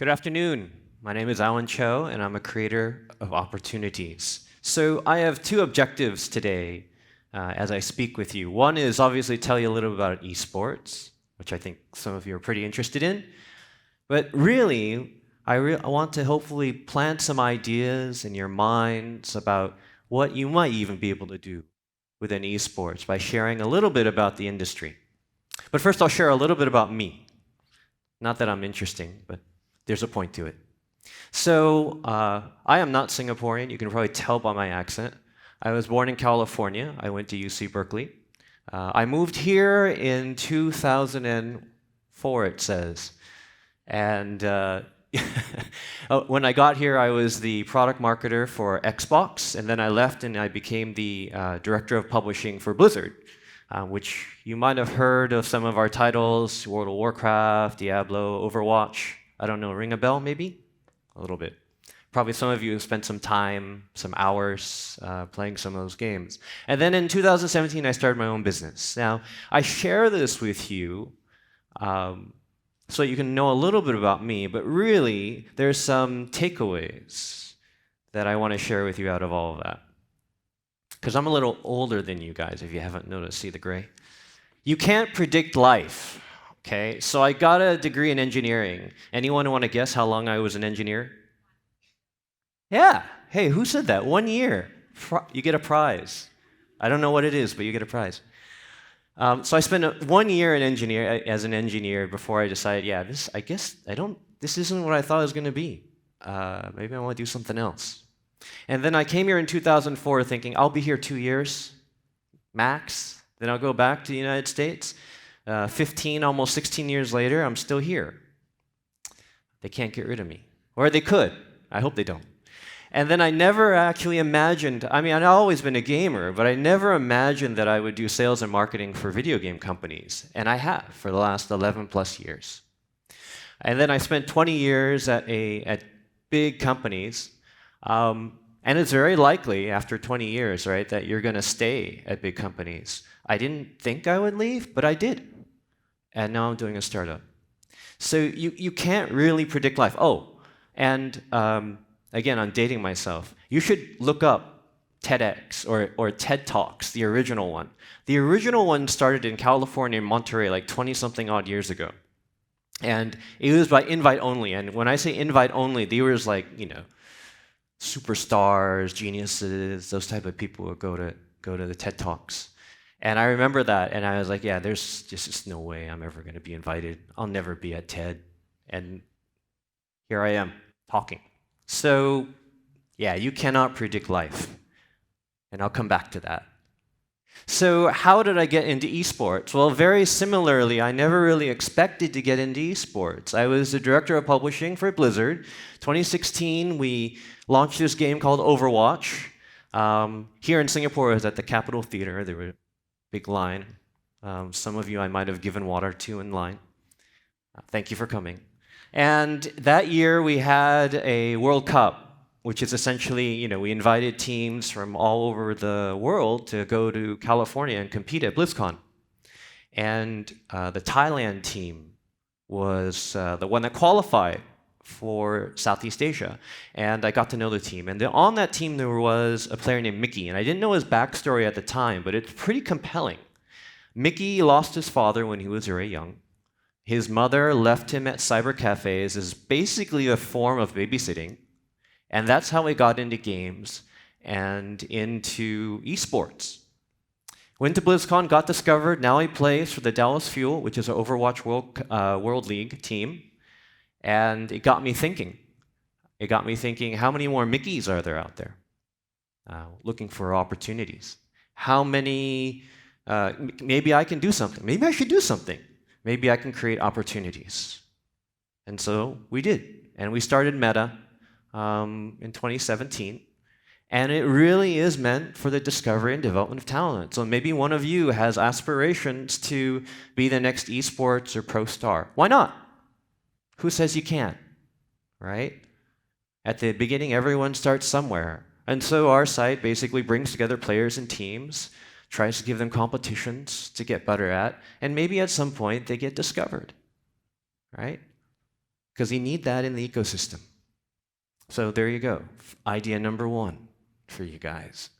Good afternoon. My name is Chou, and I'm a creator of opportunities. So I have two objectives today as I speak with you. One is obviously tell you a little about esports, which I think some of you are pretty interested in. But really, I want to hopefully plant some ideas in your minds about what you might even be able to do within esports by sharing a little bit about the industry. But first, I'll share a little bit about me. Not that I'm interesting, but there's a point to it. So, I am not Singaporean. You can probably tell by my accent. I was born in California. I went to UC Berkeley. I moved here in 2004, it says. And when I got here, I was the product marketer for Xbox, and then I left and I became the director of publishing for Blizzard, which you might have heard of some of our titles: World of Warcraft, Diablo, Overwatch. I don't know, ring a bell maybe? A little bit. Probably some of you have spent some time, some hours playing some of those games. And then in 2017, I started my own business. Now, I share this with you so you can know a little bit about me, but really, there's some takeaways that I want to share with you out of all of that. Because I'm a little older than you guys, if you haven't noticed. See the gray? You can't predict life. Okay, so I got a degree in engineering. Anyone want to guess how long I was an engineer? Yeah. Hey, who said that? 1 year. You get a prize. I don't know what it is, but you get a prize. So I spent 1 year as an engineer before I decided, this isn't what I thought it was going to be. Maybe I want to do something else. And then I came here in 2004 thinking, I'll be here 2 years, max. Then I'll go back to the United States. 15, almost 16 years later, I'm still here. They can't get rid of me. Or they could. I hope they don't. And then I never actually imagined, I've always been a gamer, but I never imagined that I would do sales and marketing for video game companies. And I have for the last 11 plus years. And then I spent 20 years at big companies. And it's very likely after 20 years, right, that you're going to stay at big companies. I didn't think I would leave, but I did. And now I'm doing a startup. So you can't really predict life. Oh, and again, I'm dating myself. You should look up TEDx or TED Talks, the original one. The original one started in California, in Monterey, like 20-something odd years ago. And it was by invite only. And when I say invite only, they were like, superstars, geniuses, those type of people would go to the TED Talks. And I remember that, and I was like, there's just no way I'm ever going to be invited. I'll never be at TED. And here I am, talking. So, you cannot predict life. And I'll come back to that. So how did I get into esports? Well, very similarly, I never really expected to get into esports. I was the director of publishing for Blizzard. 2016, we launched this game called Overwatch. Here in Singapore, it was at the Capitol Theater. There was a big line. Some of you I might have given water to in line. Thank you for coming. And that year, we had a World Cup, which is essentially, we invited teams from all over the world to go to California and compete at BlizzCon. And the Thailand team was the one that qualified for Southeast Asia. And I got to know the team. And on that team, there was a player named Mickey. And I didn't know his backstory at the time, but it's pretty compelling. Mickey lost his father when he was very young. His mother left him at cyber cafes as basically a form of babysitting. And that's how he got into games and into esports. Went to BlizzCon, got discovered. Now he plays for the Dallas Fuel, which is an Overwatch World League team. And it got me thinking. How many more Mickeys are there out there? Looking for opportunities. How many, maybe I can do something. Maybe I should do something. Maybe I can create opportunities. And so we did. And we started Meta in 2017. And it really is meant for the discovery and development of talent. So maybe one of you has aspirations to be the next esports or pro star. Why not? Who says you can't? Right? At the beginning, everyone starts somewhere. And so our site basically brings together players and teams, tries to give them competitions to get better at, and maybe at some point they get discovered. Right? because you need that in the ecosystem. So there you go. Idea number one for you guys.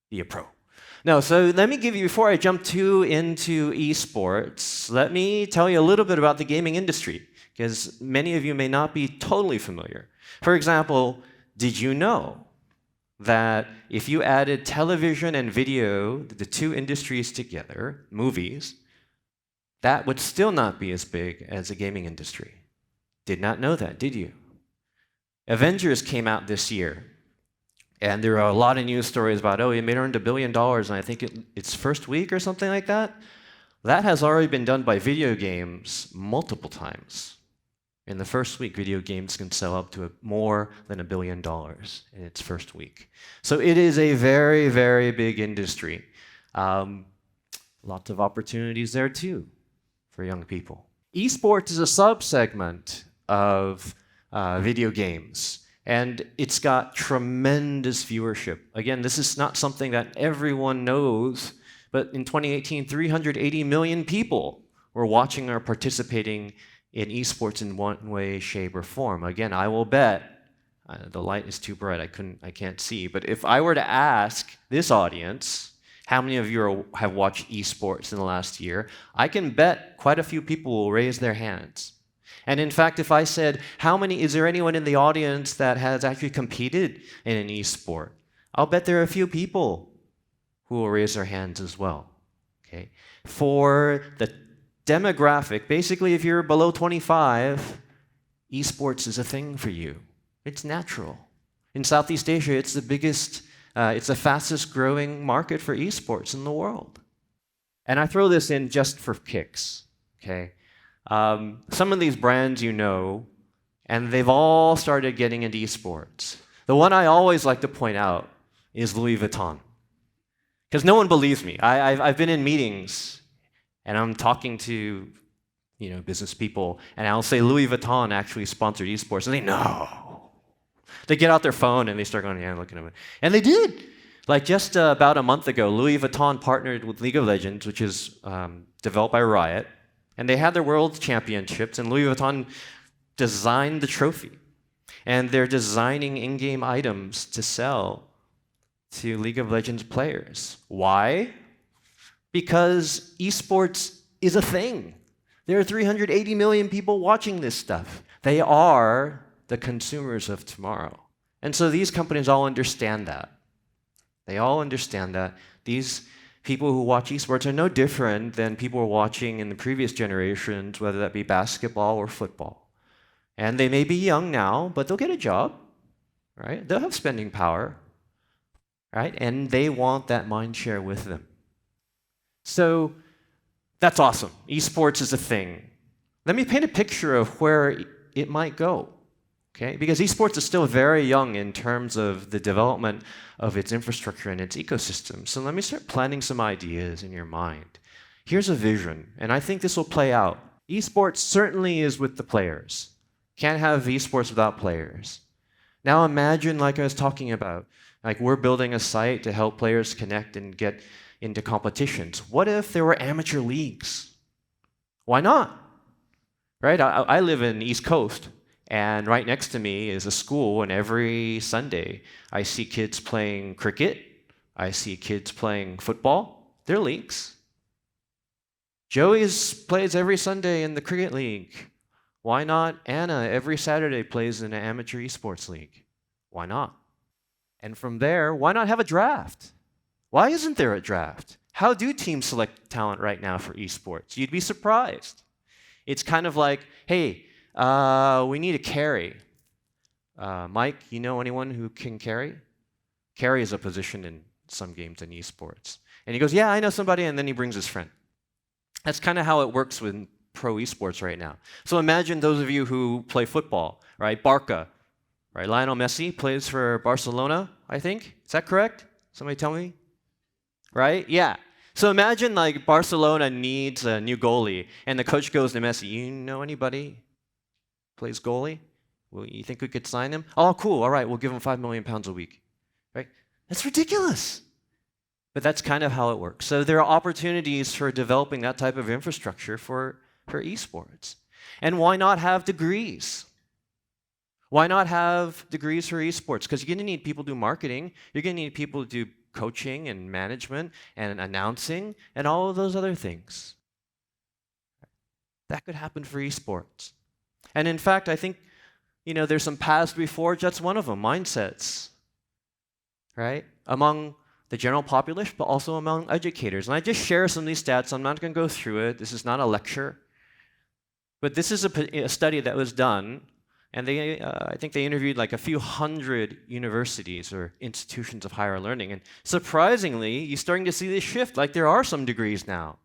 Be a pro. No, so let me give you, before I jump into esports, let me tell you a little bit about the gaming industry, because many of you may not be totally familiar. For example, did you know that if you added television and video, the two industries together, movies, that would still not be as big as the gaming industry? Did not know that, did you? Avengers came out this year. And there are a lot of news stories about, oh, it earned $1 billion, and I think its first week or something like that. That has already been done by video games multiple times. In the first week, video games can sell up to more than $1 billion in its first week. So it is a very, very big industry. Lots of opportunities there too for young people. Esports is a subsegment of video games. And it's got tremendous viewership. Again, this is not something that everyone knows, but in 2018, 380 million people were watching or participating in esports in one way, shape, or form. Again, I will bet, the light is too bright, I can't see, but if I were to ask this audience, how many of you have watched esports in the last year, I can bet quite a few people will raise their hands. And in fact, if I said, is there anyone in the audience that has actually competed in an e-sport? I'll bet there are a few people who will raise their hands as well. Okay? For the demographic, basically if you're below 25, esports is a thing for you. It's natural. In Southeast Asia, it's the fastest growing market for esports in the world. And I throw this in just for kicks, okay? Some of these brands you know, and they've all started getting into esports. The one I always like to point out is Louis Vuitton. Because no one believes me. I've been in meetings, and I'm talking to business people, and I'll say Louis Vuitton actually sponsored esports, and they know. They get out their phone, and they start going, yeah, looking at it. And they did. Like just about a month ago, Louis Vuitton partnered with League of Legends, which is developed by Riot. And they had their world championships, and Louis Vuitton designed the trophy. And they're designing in-game items to sell to League of Legends players. Why? Because esports is a thing. There are 380 million people watching this stuff. They are the consumers of tomorrow. And so these companies all understand that. They all understand that. These people who watch esports are no different than people were watching in the previous generations, whether that be basketball or football. And they may be young now, but they'll get a job, right? They'll have spending power, right? And they want that mind share with them. So that's awesome. Esports is a thing. Let me paint a picture of where it might go. Okay? Because esports is still very young in terms of the development of its infrastructure and its ecosystem. So let me start planting some ideas in your mind. Here's a vision, and I think this will play out. Esports certainly is with the players. Can't have esports without players. Now imagine, like I was talking about, like we're building a site to help players connect and get into competitions. What if there were amateur leagues? Why not? Right? I live in the East Coast. And right next to me is a school, and every Sunday I see kids playing cricket. I see kids playing football. They're leagues. Joey plays every Sunday in the cricket league. Why not Anna every Saturday plays in an amateur esports league? Why not? And from there, why not have a draft? Why isn't there a draft? How do teams select talent right now for esports? You'd be surprised. It's kind of like, hey, we need a carry. Mike, you know anyone who can carry? Carry is a position in some games in esports. And he goes, yeah, I know somebody, and then he brings his friend. That's kind of how it works with pro esports right now. So imagine those of you who play football, right? Barca, right? Lionel Messi plays for Barcelona, I think. Is that correct? Somebody tell me? Right? Yeah. So imagine like Barcelona needs a new goalie, and the coach goes to Messi, you know anybody plays goalie? Well, you think we could sign him? Oh, cool. All right, we'll give him £5 million a week. Right? That's ridiculous. But that's kind of how it works. So there are opportunities for developing that type of infrastructure for esports. And why not have degrees? Why not have degrees for esports? Because you're going to need people to do marketing. You're going to need people to do coaching and management and announcing and all of those other things. That could happen for esports. And in fact, I think, there's some paths to be forged. That's one of them, mindsets, right? Among the general populace, but also among educators. And I just share some of these stats. I'm not going to go through it. This is not a lecture. But this is a study that was done, and I think they interviewed like a few hundred universities or institutions of higher learning. And surprisingly, you're starting to see this shift. Like there are some degrees now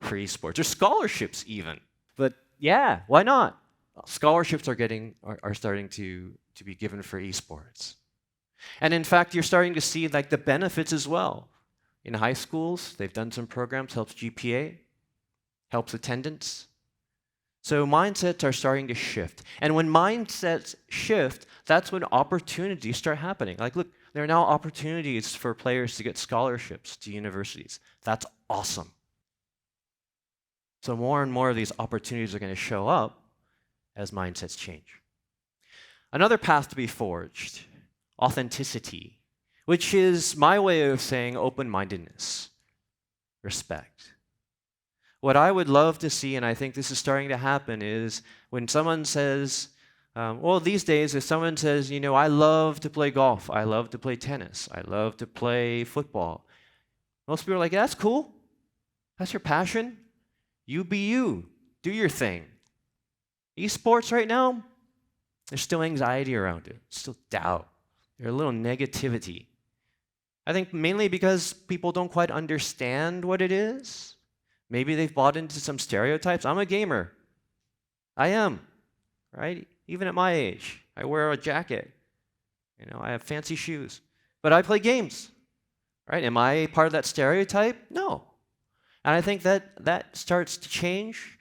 for esports, or scholarships even. But yeah, why not? Scholarships are starting to be given for esports. And in fact, you're starting to see like the benefits as well. In high schools, they've done some programs, helps GPA, helps attendance. So mindsets are starting to shift. And when mindsets shift, that's when opportunities start happening. Like, look, there are now opportunities for players to get scholarships to universities. That's awesome. So more and more of these opportunities are going to show up as mindsets change. Another path to be forged, authenticity, which is my way of saying open-mindedness, respect. What I would love to see, and I think this is starting to happen, is when someone says, these days, if someone says, I love to play golf, I love to play tennis, I love to play football, most people are like, that's cool. That's your passion. You be you. Do your thing. Esports right now, there's still anxiety around it, still doubt. There's a little negativity. I think mainly because people don't quite understand what it is. Maybe they've bought into some stereotypes. I'm a gamer. I am, right? Even at my age, I wear a jacket. I have fancy shoes. But I play games, right? Am I part of that stereotype? No. And I think that starts to change.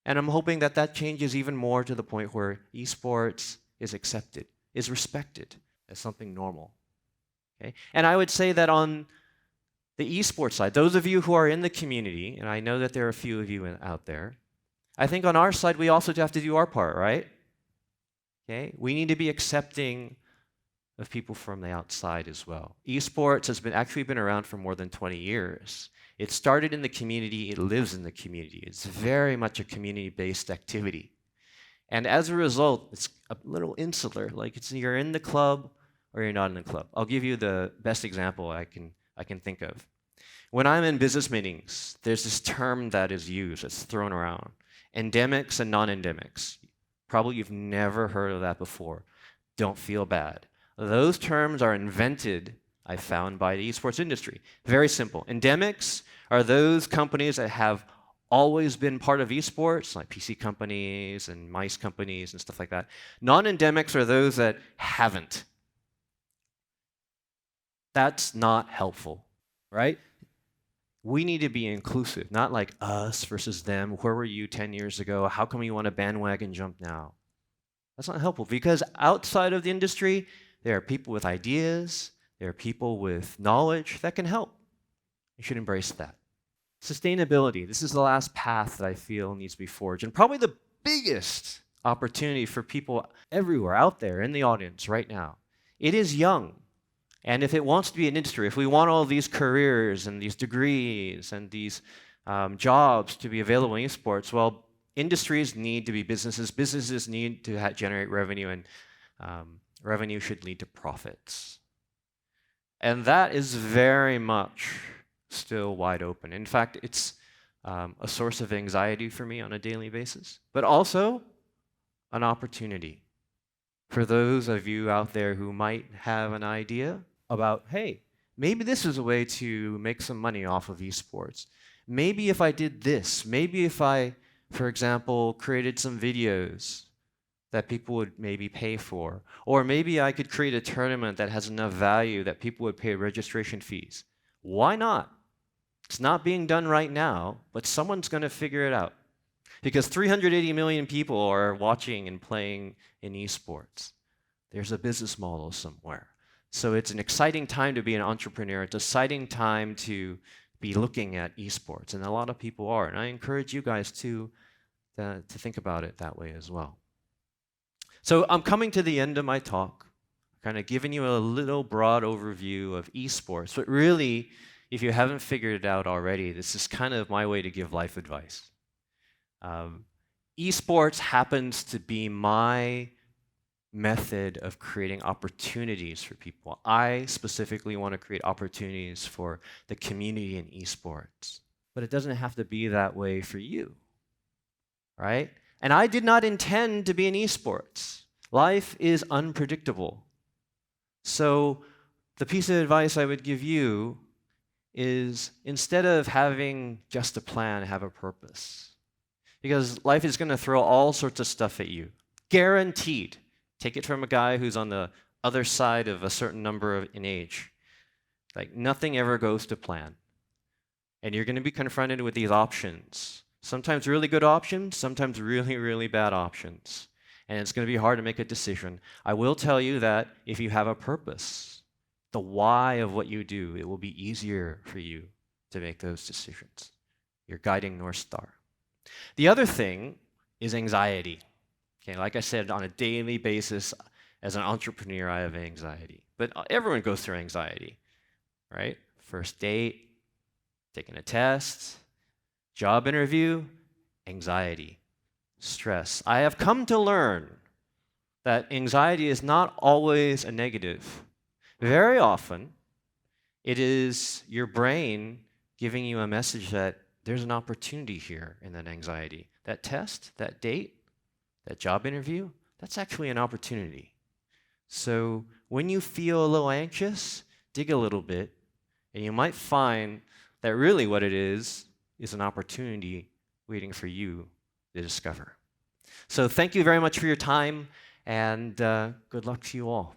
And I'm hoping that changes even more to the point where esports is accepted, is respected as something normal. Okay? And I would say that on the esports side, those of you who are in the community, and I know that there are a few of you out there, I think on our side we also have to do our part, right? Okay? We need to be accepting of people from the outside as well. Esports has actually been around for more than 20 years. It started in the community, it lives in the community. It's very much a community-based activity. And as a result, it's a little insular, like you're in the club or you're not in the club. I'll give you the best example I can think of. When I'm in business meetings, there's this term that is used, it's thrown around. Endemics and non-endemics. Probably you've never heard of that before. Don't feel bad. Those terms are invented, I found, by the esports industry. Very simple. Endemics are those companies that have always been part of esports, like PC companies and mice companies and stuff like that. Non-endemics are those that haven't. That's not helpful, right? We need to be inclusive, not like us versus them. Where were you 10 years ago? How come you want a bandwagon jump now? That's not helpful because outside of the industry, there are people with ideas, there are people with knowledge that can help. You should embrace that. Sustainability. This is the last path that I feel needs to be forged, and probably the biggest opportunity for people everywhere out there in the audience right now. It is young. And if it wants to be an industry, if we want all these careers and these degrees and these jobs to be available in esports, well, industries need to be businesses. Businesses need to generate revenue, and revenue should lead to profits. And that is very much still wide open. In fact, it's a source of anxiety for me on a daily basis, but also an opportunity for those of you out there who might have an idea about, hey, maybe this is a way to make some money off of esports. Maybe if I did this, maybe if I, for example, created some videos that people would maybe pay for, or maybe I could create a tournament that has enough value that people would pay registration fees. Why not? It's not being done right now, but someone's going to figure it out. Because 380 million people are watching and playing in esports. There's a business model somewhere. So it's an exciting time to be an entrepreneur. It's an exciting time to be looking at esports, and a lot of people are. And I encourage you guys to to think about it that way as well. So I'm coming to the end of my talk, kind of giving you a little broad overview of esports, but really, if you haven't figured it out already, this is kind of my way to give life advice. Esports happens to be my method of creating opportunities for people. I specifically want to create opportunities for the community in esports, but it doesn't have to be that way for you, right? And I did not intend to be in esports. Life is unpredictable. So the piece of advice I would give you is instead of having just a plan, have a purpose. Because life is going to throw all sorts of stuff at you. Guaranteed. Take it from a guy who's on the other side of a certain number in age. Like, nothing ever goes to plan. And you're going to be confronted with these options. Sometimes really good options, sometimes really, really bad options. And it's going to be hard to make a decision. I will tell you that if you have a purpose, the why of what you do, it will be easier for you to make those decisions. Your guiding North Star. The other thing is anxiety. Okay, like I said, on a daily basis, as an entrepreneur, I have anxiety. But everyone goes through anxiety, right? First date, taking a test, job interview, anxiety, stress. I have come to learn that anxiety is not always a negative. Very often, it is your brain giving you a message that there's an opportunity here in that anxiety. That test, that date, that job interview, that's actually an opportunity. So when you feel a little anxious, dig a little bit, and you might find that really what it is an opportunity waiting for you to discover. So thank you very much for your time, and good luck to you all.